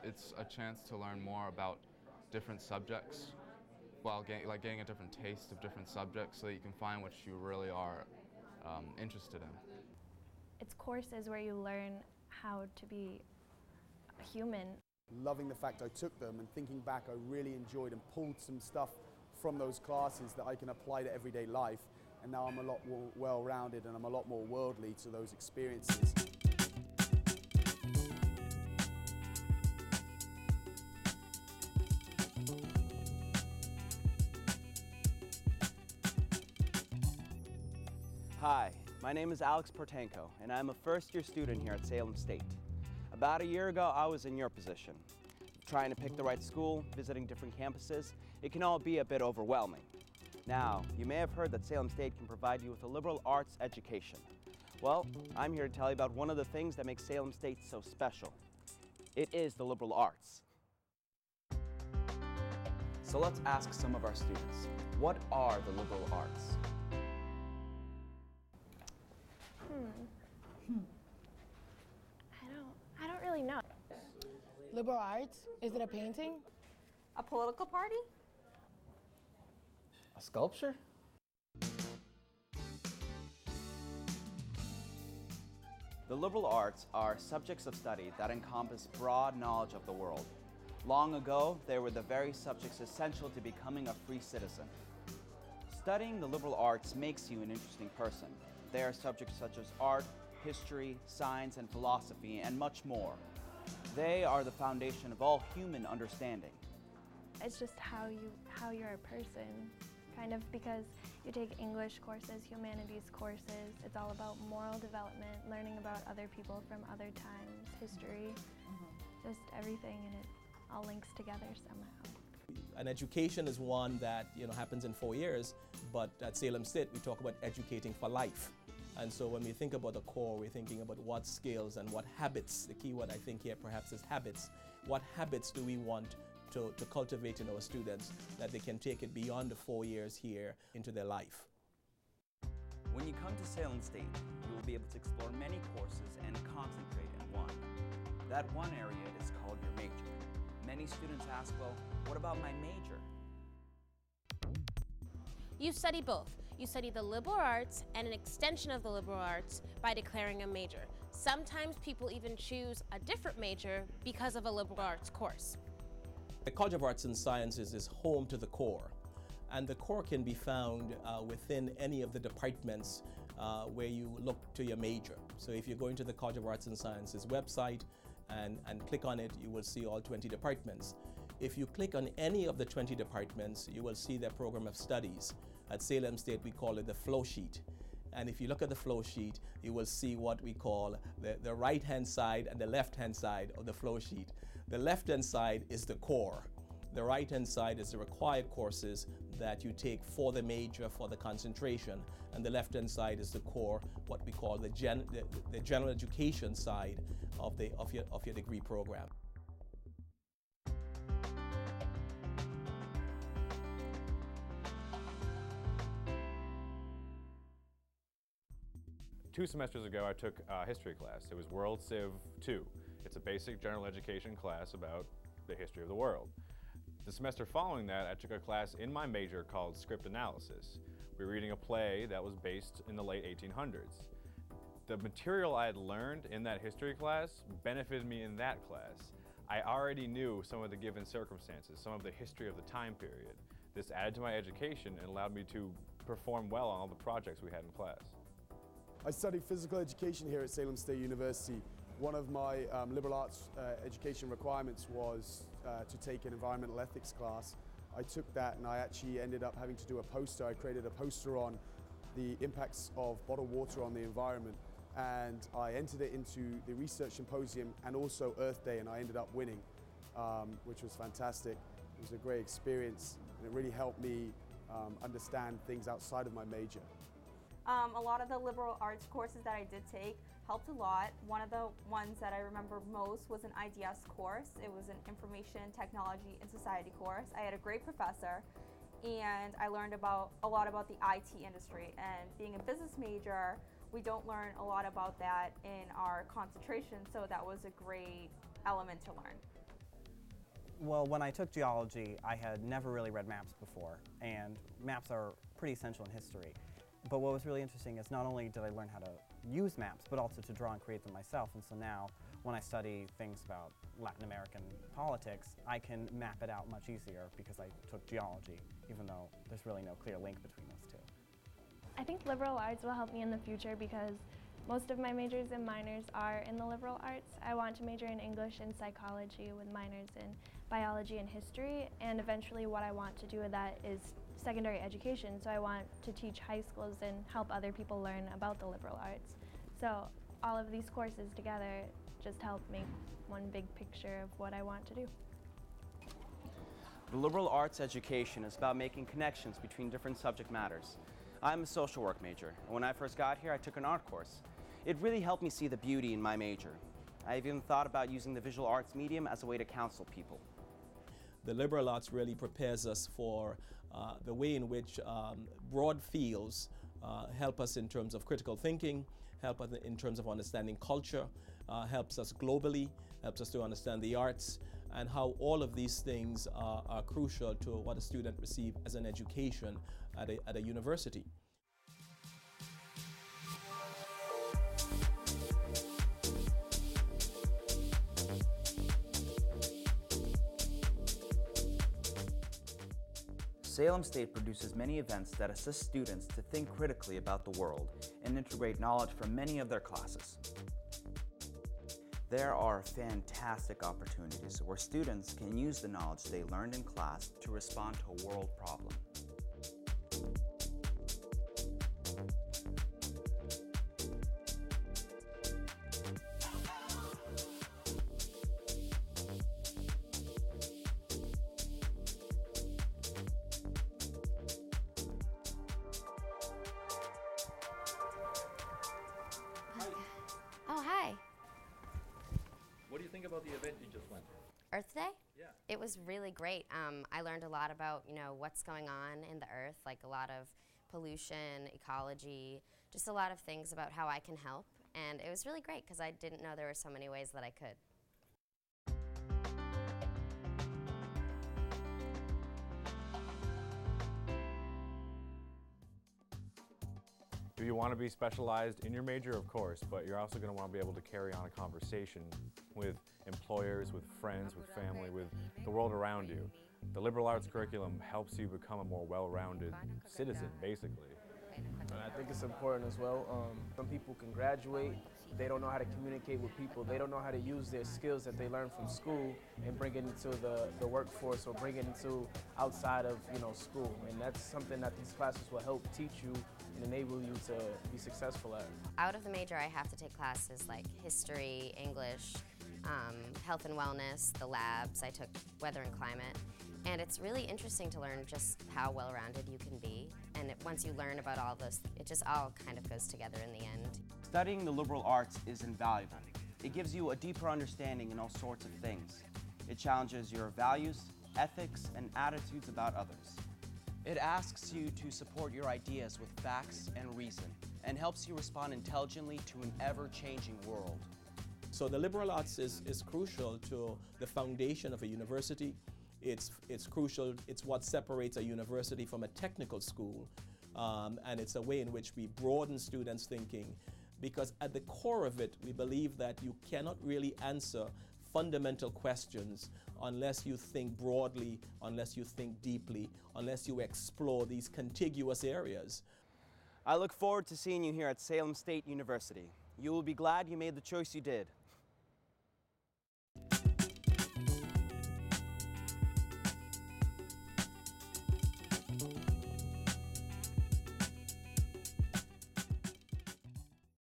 It's a chance to learn more about different subjects while getting a different taste of different subjects so that you can find what you really are interested in. It's courses where you learn how to be a human. Loving the fact I took them and thinking back, I really enjoyed and pulled some stuff from those classes that I can apply to everyday life, and now I'm a lot more well-rounded and I'm a lot more worldly to those experiences. Hi, my name is Alex Portanko, and I'm a first-year student here at Salem State. About a year ago, I was in your position. Trying to pick the right school, visiting different campuses, it can all be a bit overwhelming. Now, you may have heard that Salem State can provide you with a liberal arts education. Well, I'm here to tell you about one of the things that makes Salem State so special. It is the liberal arts. So let's ask some of our students, what are the liberal arts? I don't really know. Liberal arts? Is it a painting? A political party? A sculpture? The liberal arts are subjects of study that encompass broad knowledge of the world. Long ago, they were the very subjects essential to becoming a free citizen. Studying the liberal arts makes you an interesting person. There are subjects such as art, history, science, and philosophy, and much more. They are the foundation of all human understanding. It's just how you're a person, kind of, because you take English courses, humanities courses. It's all about moral development, learning about other people from other times, history, just everything, and it all links together somehow. An education is one that happens in 4 years, but at Salem State we talk about educating for life. And so when we think about the core, we're thinking about what skills and what habits, the key word I think here perhaps is habits. What habits do we want to cultivate in our students that they can take it beyond the 4 years here into their life? When you come to Salem State, you will be able to explore many courses and concentrate in one. That one area is called your major. Many students ask, well, what about my major? You study both. You study the liberal arts and an extension of the liberal arts by declaring a major. Sometimes people even choose a different major because of a liberal arts course. The College of Arts and Sciences is home to the core, and the core can be found within any of the departments where you look to your major. So if you go into the College of Arts and Sciences website and click on it, you will see all 20 departments. If you click on any of the 20 departments, you will see their program of studies. At Salem State, we call it the flow sheet. And if you look at the flow sheet, you will see what we call the right-hand side and the left-hand side of the flow sheet. The left-hand side is the core. The right-hand side is the required courses that you take for the major, for the concentration. And the left-hand side is the core, what we call the general education side of your degree program. Two semesters ago, I took a history class. It was World Civ 2. It's a basic general education class about the history of the world. The semester following that, I took a class in my major called Script Analysis. We were reading a play that was based in the late 1800s. The material I had learned in that history class benefited me in that class. I already knew some of the given circumstances, some of the history of the time period. This added to my education and allowed me to perform well on all the projects we had in class. I studied physical education here at Salem State University. One of my liberal arts education requirements was to take an environmental ethics class. I took that and I actually ended up having to do a poster. I created a poster on the impacts of bottled water on the environment, and I entered it into the research symposium and also Earth Day, and I ended up winning, which was fantastic. It was a great experience, and it really helped me understand things outside of my major. A lot of the liberal arts courses that I did take helped a lot. One of the ones that I remember most was an IDS course. It was an Information Technology and Society course. I had a great professor, and I learned a lot about the IT industry. And being a business major, we don't learn a lot about that in our concentration, so that was a great element to learn. Well, when I took geology, I had never really read maps before, and maps are pretty essential in history. But what was really interesting is not only did I learn how to use maps, but also to draw and create them myself. And so now, when I study things about Latin American politics, I can map it out much easier because I took geology, even though there's really no clear link between those two. I think liberal arts will help me in the future because most of my majors and minors are in the liberal arts. I want to major in English and psychology with minors in biology and history, and eventually what I want to do with that is secondary education. So I want to teach high schools and help other people learn about the liberal arts. So all of these courses together just help make one big picture of what I want to do. The liberal arts education is about making connections between different subject matters. I'm a social work major, and when I first got here, I took an art course. It really helped me see the beauty in my major. I've even thought about using the visual arts medium as a way to counsel people. The liberal arts really prepares us for the way in which broad fields help us in terms of critical thinking, help us in terms of understanding culture, helps us globally, helps us to understand the arts, and how all of these things are crucial to what a student receives as an education at a university. Salem State produces many events that assist students to think critically about the world and integrate knowledge from many of their classes. There are fantastic opportunities where students can use the knowledge they learned in class to respond to a world problem. Oh, hi. What do you think about the event you just went to? Earth Day? Yeah. It was really great. I learned a lot about, what's going on in the earth, like a lot of pollution, ecology, just a lot of things about how I can help. And it was really great because I didn't know there were so many ways that I could. Do you want to be specialized in your major? Of course, but you're also going to want to be able to carry on a conversation with employers, with friends, with family, with the world around you. The liberal arts curriculum helps you become a more well-rounded citizen, basically. And I think it's important as well. Some people can graduate, they don't know how to communicate with people, they don't know how to use their skills that they learned from school and bring it into the workforce or bring it into outside of school. And that's something that these classes will help teach you and enable you to be successful at. Out of the major, I have to take classes like history, English, health and wellness, the labs. I took weather and climate. And it's really interesting to learn just how well-rounded you can be. And once you learn about all this, it just all kind of goes together in the end. Studying the liberal arts is invaluable. It gives you a deeper understanding in all sorts of things. It challenges your values, ethics, and attitudes about others. It asks you to support your ideas with facts and reason, and helps you respond intelligently to an ever-changing world. So the liberal arts is crucial to the foundation of a university. It's crucial, it's what separates a university from a technical school, and it's a way in which we broaden students' thinking, because at the core of it, we believe that you cannot really answer fundamental questions unless you think broadly, unless you think deeply, unless you explore these contiguous areas. I look forward to seeing you here at Salem State University. You will be glad you made the choice you did.